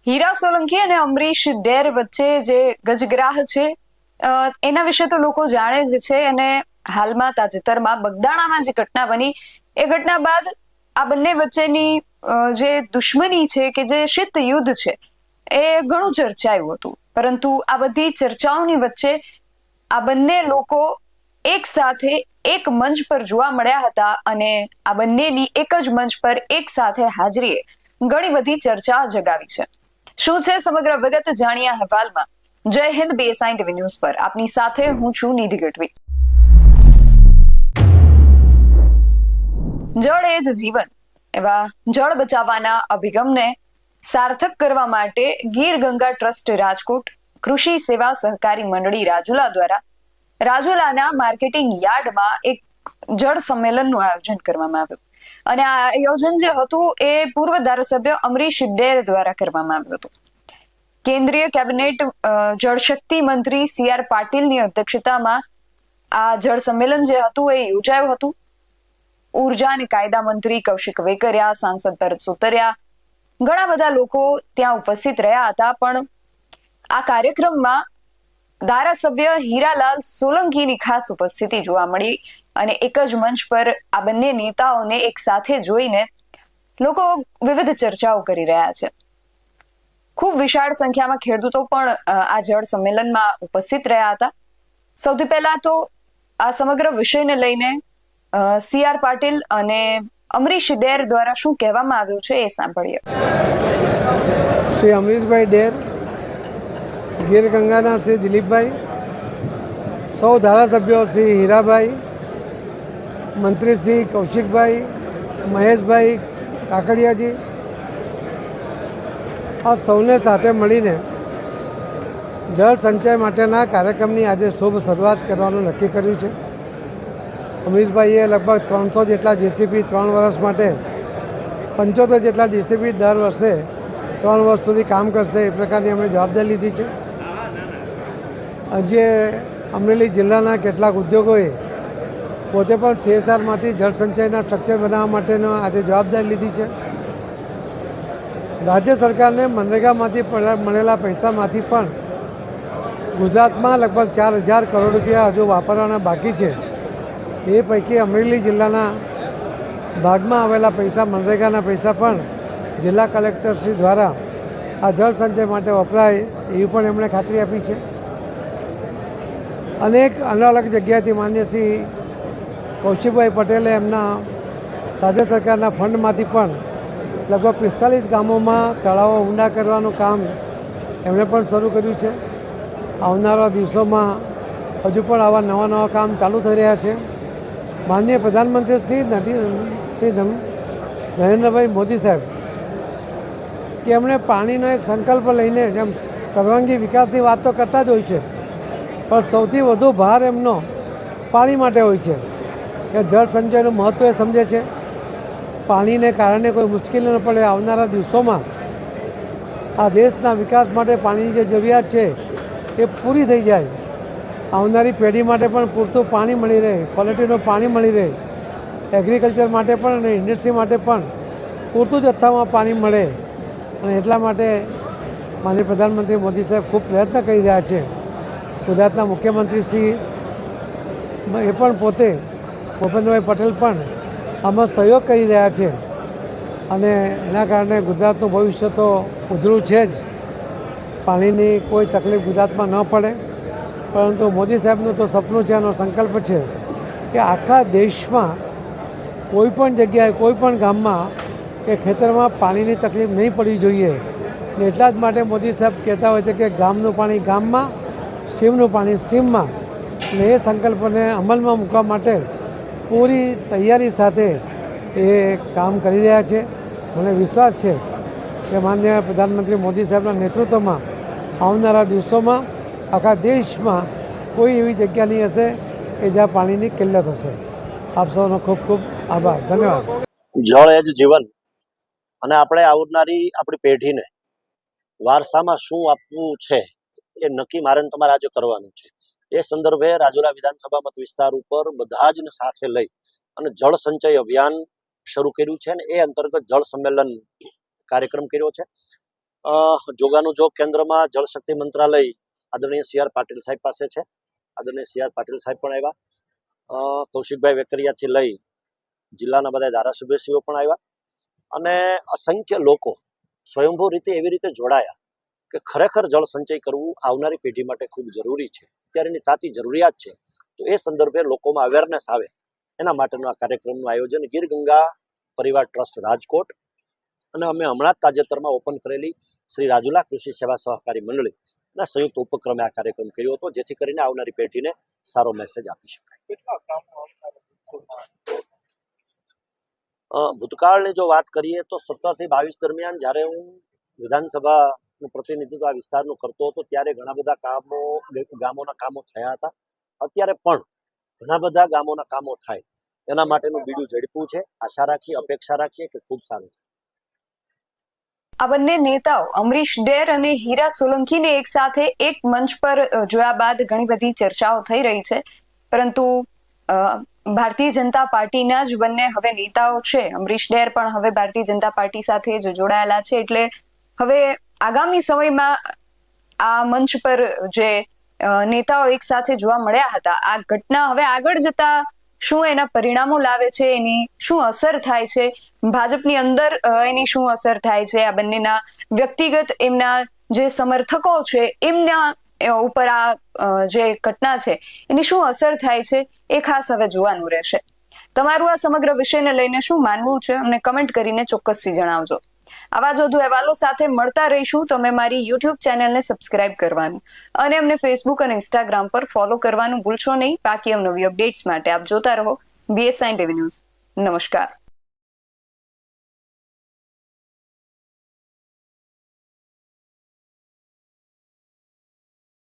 હીરા સોલંકી અને અમરીશ ડેર વચ્ચે જે ગજગ્રાહ છે એના વિશે તો લોકો જાણે જ છે. અને હાલમાં તાજેતરમાં બગદાણામાં જે ઘટના બની એ ઘટના બાદ આ બંને વચ્ચેની જે દુશ્મની છે કે જે શીત યુદ્ધ છે એ ઘણું ચર્ચાયું હતું. પરંતુ આ બધી ચર્ચાઓની વચ્ચે આ બંને લોકો એક સાથે એક મંચ પર જોવા મળ્યા હતા અને આ બંનેની એક જ મંચ પર એક સાથે હાજરીએ ઘણી બધી ચર્ચા જગાવી છે. શું છે સમગ્ર વિગત જાણ્યા અહેવાલમાં. જય હિન્દ BSI ટીવી ન્યૂઝ પર આપની સાથે હું છું નિધિ ગઢવી. જળ એ જ જીવન એવા જળ બચાવવાના અભિગમને સાર્થક કરવા માટે ગીર ગંગા ટ્રસ્ટ રાજકોટ, કૃષિ સેવા સહકારી મંડળી રાજુલા દ્વારા રાજુલાના માર્કેટિંગ યાર્ડમાં એક જળ સંમેલનનું આયોજન કરવામાં આવ્યું. અને આ આયોજન જે હતું એ પૂર્વ ધારાસભ્ય અમરીશ ડેર દ્વારા કરવામાં આવ્યું હતું. કેન્દ્રીય કેબિનેટ જળશક્તિ મંત્રી CR પાટીલની અધ્યક્ષતામાં આ જળ સંમેલન જે હતું એ યોજાયું હતું. ઉર્જા અને કાયદા મંત્રી કૌશિક વેકરિયા, સાંસદ ભરત સુતરિયા, ઘણા બધા લોકો ત્યાં ઉપસ્થિત રહ્યા હતા. પણ આ કાર્યક્રમમાં ધારાસભ્ય હીરાલાલ સોલંકીની ખાસ ઉપસ્થિતિ જોવા મળી અને એક જ મંચ પર આ બંને નેતાઓને એક સાથે જોઈને લોકો વિવિધ ચર્ચાઓ કરી રહ્યા છે. ખૂબ વિશાળ સંખ્યામાં ખેડૂતો પણ આ જળ સંમેલનમાં ઉપસ્થિત રહ્યા હતા. સૌથી પહેલા તો આ સમગ્ર વિષયને લઈને CR પાટીલ અને અમરીશ ડેર દ્વારા શું કહેવામાં આવ્યું છે એ સાંભળીએ. શ્રી અમરીશભાઈ ડેર, ગીર ગંગાના શ્રી દિલીપભાઈ, સૌ ધારાસભ્યો શ્રી હીરાભાઈ, મંત્રી શ્રી કૌશિકભાઈ, મહેશભાઈ કાકડિયાજી, આ સૌને સાથે મળીને જળ સંચય માટેના કાર્યક્રમની આજે શુભ શરૂઆત કરવાનું નક્કી કર્યું છે. અમરીશભાઈએ લગભગ 300 જેટલા JCB 3 વર્ષ માટે, 75 જેટલા JCB દર વર્ષે 3 વર્ષ સુધી કામ કરશે એ પ્રકારની અમે જવાબદારી લીધી છે. આજે અમરેલી જિલ્લાના કેટલાક ઉદ્યોગોએ પોતે પણ CSRમાંથી જળ સંચયના સ્ટ્રક્ચર બનાવવા માટેનો આજે જવાબદારી લીધી છે. રાજ્ય સરકારને મનરેગામાંથી મળેલા પૈસામાંથી પણ ગુજરાતમાં લગભગ 4000 કરોડ રૂપિયા હજુ વાપરવાના બાકી છે. એ પૈકી અમરેલી જિલ્લાના ભાગમાં આવેલા પૈસા, મનરેગાના પૈસા પણ જિલ્લા કલેક્ટરશ્રી દ્વારા આ જળ સંચય માટે વપરાય એવી પણ એમણે ખાતરી આપી છે. અનેક અલગ અલગ જગ્યાએથી માન્ય શ્રી કૌશિકભાઈ પટેલે એમના રાજ્ય સરકારના ફંડમાંથી પણ લગભગ 45 ગામોમાં તળાવો ઊંડા કરવાનું કામ એમણે પણ શરૂ કર્યું છે. આવનારા દિવસોમાં હજુ પણ આવા નવા નવા કામ ચાલુ થઈ રહ્યા છે. માનનીય પ્રધાનમંત્રી શ્રી નરેન્દ્રભાઈ મોદી સાહેબ કે એમણે પાણીનો એક સંકલ્પ લઈને જેમ સર્વાંગી વિકાસની વાત તો કરતા જ હોય છે, પણ સૌથી વધુ ભાર એમનો પાણી માટે હોય છે કે જળ સંચયનું મહત્ત્વ એ સમજે છે. પાણીને કારણે કોઈ મુશ્કેલી ન પડે. આવનારા દિવસોમાં આ દેશના વિકાસ માટે પાણીની જે જરૂરિયાત છે એ પૂરી થઈ જાય. આવનારી પેઢી માટે પણ પૂરતું પાણી મળી રહે, ક્વોલિટીનું પાણી મળી રહે, એગ્રીકલ્ચર માટે પણ અને ઇન્ડસ્ટ્રી માટે પણ પૂરતું જથ્થામાં પાણી મળે. અને એટલા માટે માનનીય પ્રધાનમંત્રી મોદી સાહેબ ખૂબ પ્રયત્ન કરી રહ્યા છે. ગુજરાતના મુખ્યમંત્રી શ્રી એ પણ પોતે ભૂપેન્દ્રભાઈ પટેલ પણ આમાં સહયોગ કરી રહ્યા છે. અને એના કારણે ગુજરાતનું ભવિષ્ય તો ઉજળું છે જ. પાણીની કોઈ તકલીફ ગુજરાતમાં ન પડે. પરંતુ મોદી સાહેબનું તો સપનું છે, એનો સંકલ્પ છે કે આખા દેશમાં કોઈ પણ જગ્યાએ, કોઈ પણ ગામમાં કે ખેતરમાં પાણીની તકલીફ નહીં પડવી જોઈએ. ને એટલા જ માટે મોદી સાહેબ કહેતા હોય છે કે ગામનું પાણી ગામમાં, સીમનું પાણી સીમમાં. અને એ સંકલ્પને અમલમાં મૂકવા માટે પૂરી તૈયારી સાથે એ કામ કરી રહ્યા છે. મને વિશ્વાસ છે કે માનનીય પ્રધાનમંત્રી મોદી સાહેબના નેતૃત્વમાં આવનારા દિવસોમાં આખા દેશમાં કોઈ એવી જગ્યા નહીં હશે કે જ્યાં પાણીની કિલ્લત હશે. આપ સૌનો ખૂબ ખૂબ આભાર. ધન્યવાદ. જળ એ જ જીવન અને આપણે આવનારી આપણી પેઢીને વારસામાં શું આપવું છે એ નક્કી મારે તમારે આજે કરવાનું છે. એ સંદર્ભે રાજુલા વિધાનસભા મત વિસ્તાર ઉપર બધા જ સાથે લઈ અને જળ સંચય અભિયાન શરૂ કર્યું છે અને એ અંતર્ગત જળ સંમેલન કાર્યક્રમ કર્યો છે. જોગાનું જોગ કેન્દ્રમાં જળશક્તિ મંત્રાલય આદરણીય સી આર પાટીલ સાહેબ પાસે છે. આદરણીય સી આર પાટીલ સાહેબ પણ આવ્યા. કૌશિકભાઈ વેકરિયાથી લઈ જિલ્લાના બધા ધારાસભ્યશ્રીઓ પણ આવ્યા અને અસંખ્ય લોકો સ્વયંભૂ રીતે એવી રીતે જોડાયા કે ખરેખર જળ સંચય કરવું આવનારી પેઢી માટે ખૂબ જરૂરી છે, અત્યારેની તાતી જરૂરિયાત છે. તો એ સંદર્ભે લોકોમાં અવેરનેસ આવે એના માટેનું આ કાર્યક્રમનું આયોજન ગીર ગંગા પરિવાર ટ્રસ્ટ રાજકોટ અને અમે હમણાં જ તાજેતરમાં ઓપન કરેલી શ્રી રાજુલા કૃષિ સેવા સહકારી મંડળી ના સંયુક્ત ઉપક્રમે આ કાર્યક્રમ કર્યો હતો, જેથી કરીને આવનારી પેઢીને સારો મેસેજ આપી શકાય. ભૂતકાળની જો વાત કરીએ તો 17 થી 22 દરમિયાન જ્યારે હું વિધાનસભાનું પ્રતિનિધિત્વ આ વિસ્તારનું કરતો હતો ત્યારે ઘણા બધા ગામોના કામો થયા હતા. અત્યારે પણ ઘણા બધા ગામોના કામો થાય એના માટેનું બીડું ઝડપ્યું છે. આશા રાખીએ, અપેક્ષા રાખીએ કે ખૂબ સારું થાય. આ બંને નેતાઓ અમરીશ ડેર અને હીરા સોલંકીને એક સાથે એક મંચ પર જોયા બાદ ઘણી બધી ચર્ચાઓ થઈ રહી છે, પરંતુ ભારતીય જનતા પાર્ટીના જ બંને હવે નેતાઓ છે. અમરીશ ડેર પણ હવે ભારતીય જનતા પાર્ટી સાથે જ જોડાયેલા છે, એટલે હવે આગામી સમયમાં આ મંચ પર જે નેતાઓ એક સાથે જોવા મળ્યા હતા, આ ઘટના હવે આગળ જતા શું એના પરિણામો લાવે છે, એની શું અસર થાય છે, ભાજપની અંદર એની શું અસર થાય છે, આ બંનેના વ્યક્તિગત એમના જે સમર્થકો છે એમના ઉપર આ જે ઘટના છે એની શું અસર થાય છે, એ ખાસ હવે જોવાનું રહેશે. તમારું આ સમગ્ર વિષયને લઈને શું માનવું છે અમને કમેન્ટ કરીને ચોક્કસથી જણાવજો. આવા જ વધુ અહેવાલો સાથે મળતા રહીશું. તમે મારી યુટ્યુબ ચેનલને સબસ્ક્રાઇબ કરવાનું અને અમને ફેસબુક અને ઇન્સ્ટાગ્રામ પર ફોલો કરવાનું ભૂલશો નહીં. બાકી નવી અપડેટ્સ માટે આપ જોતા રહો BS9 TV ન્યૂઝ. નમસ્કાર.